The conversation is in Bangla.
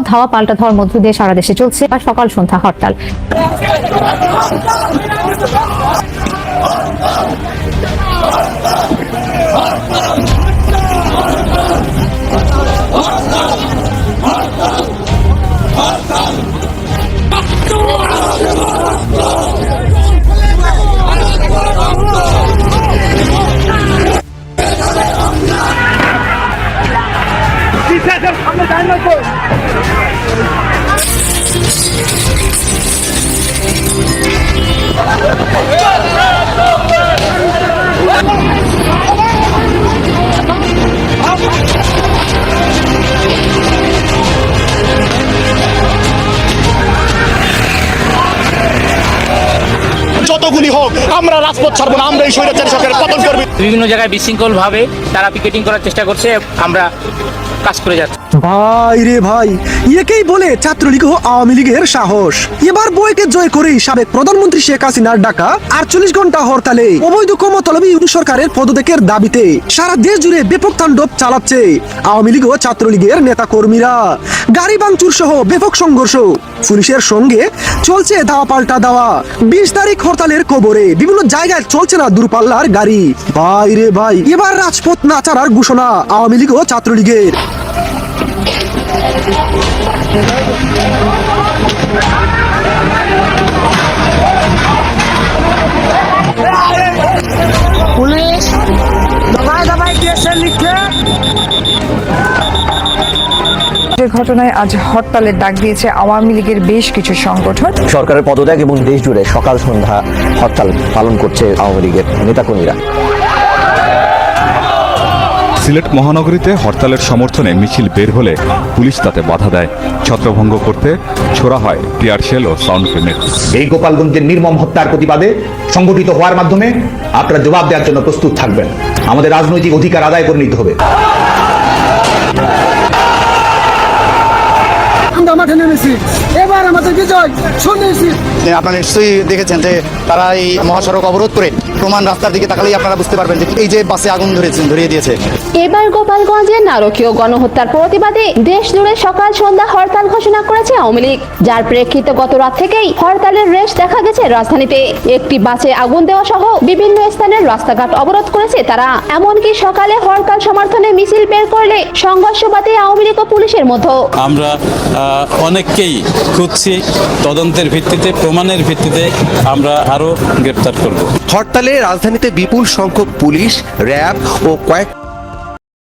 ধাওয়া পাল্টা ধাওয়ার মধ্য দিয়ে সারা দেশে চলছে সকাল সন্ধ্যা হরতাল। যতগুলি হোক আমরা রাজপথ ছাড়বো না, আমরা এই স্বৈরাচারী সরকারের পতন করব। বিভিন্ন জায়গায় বিশৃঙ্খল ভাবে তারা পিকেটিং করার চেষ্টা করছে, আমরা কাজ করে যাচ্ছি। ভাই রে ভাই, একেই বলে ছাত্রলীগ ও আওয়ামী লীগের সাহস। এবার বইকে জয় করেই সাবেক প্রধানমন্ত্রী শেখ হাসিনার ডাকা 48 ঘন্টা হরতালে অবৈধ কর্মতলবী ইউনিট সরকারের পদত্যাগের দাবিতে সারা দেশ জুড়ে ব্যাপক তাণ্ডব চালাচ্ছে আওয়ামী লীগ ও ছাত্রলীগের নেতা কর্মীরা। গাড়ি ভাঙচুর সহ ব্যাপক সংঘর্ষ, পুলিশের সঙ্গে চলছে ধাওয়া পাল্টা ধাওয়া। 20 তারিখ হরতালের কবরে বিভিন্ন জায়গায় চলছে না দূরপাল্লার গাড়ি। ভাই রে ভাই, এবার রাজপথ না ছাড়ার ঘোষণা আওয়ামী লীগ ও ছাত্রলীগের। পুলিশ দবায় দবায় কেসে লিখছে। ঘটনায় আজ হরতালের ডাক দিয়েছে আওয়ামী লীগের বেশ কিছু সংগঠন। সরকারের পদত্যাগ এবং দেশ জুড়ে সকাল সন্ধ্যা হরতাল পালন করছে আওয়ামী লীগের নেতাকর্মীরা। সিলেট মহানগরীতে হরতালের সমর্থনে মিছিল বের হলে পুলিশ তাতে বাধা দেয়। ছত্রভঙ্গ করতে ছোড়া হয় টিয়ার শেল ও সাউন্ড গ্রেনেড। এই গোপালগঞ্জের নির্মম হত্যার প্রতিবাদে সংগঠিত হওয়ার মাধ্যমে আপনারা জবাব দেওয়ার জন্য প্রস্তুত থাকবেন। আমাদের রাজনৈতিক অধিকার আদায় করে নিতে হবে। মাঠে নেমেছি, এবার আমাদের বিজয় সুনিশ্চিত। আপনারা নিশ্চয়ই দেখেছেন যে তারা এই মহাসড়ক অবরোধ করে প্রমাণ রাস্তার দিকে তাকালেই আপনারা বুঝতে পারবেন যে এই যে বাসে আগুন ধরিয়ে দিয়েছে। এবার গোপালগঞ্জের নারকীয় গণহত্যার প্রতিবাদে দেশ জুড়ে সকাল সন্ধ্যা হরতাল ঘোষণা করেছে আওয়ামী লীগ, যার প্রেক্ষিতে গত রাত থেকেই হরতালের রেশ দেখা গেছে রাজধানীতে। একটি বাসে আগুন দেওয়া সহ বিভিন্ন স্থানের রাস্তাঘাট অবরোধ করেছে তারা। এমনকি সকালে হরতাল সমর্থনে মিছিল বের করলে সংঘর্ষ বাধে আওয়ামী লীগ ও পুলিশের মধ্যে। আমরা অনেককেই খুঁজছি, তদন্তের ভিত্তিতে প্রমাণের ভিত্তিতে আমরা আরো গ্রেপ্তার করব। হরতালে রাজধানীতে বিপুল সংখ্যক পুলিশ, র্যাব ও কয়েক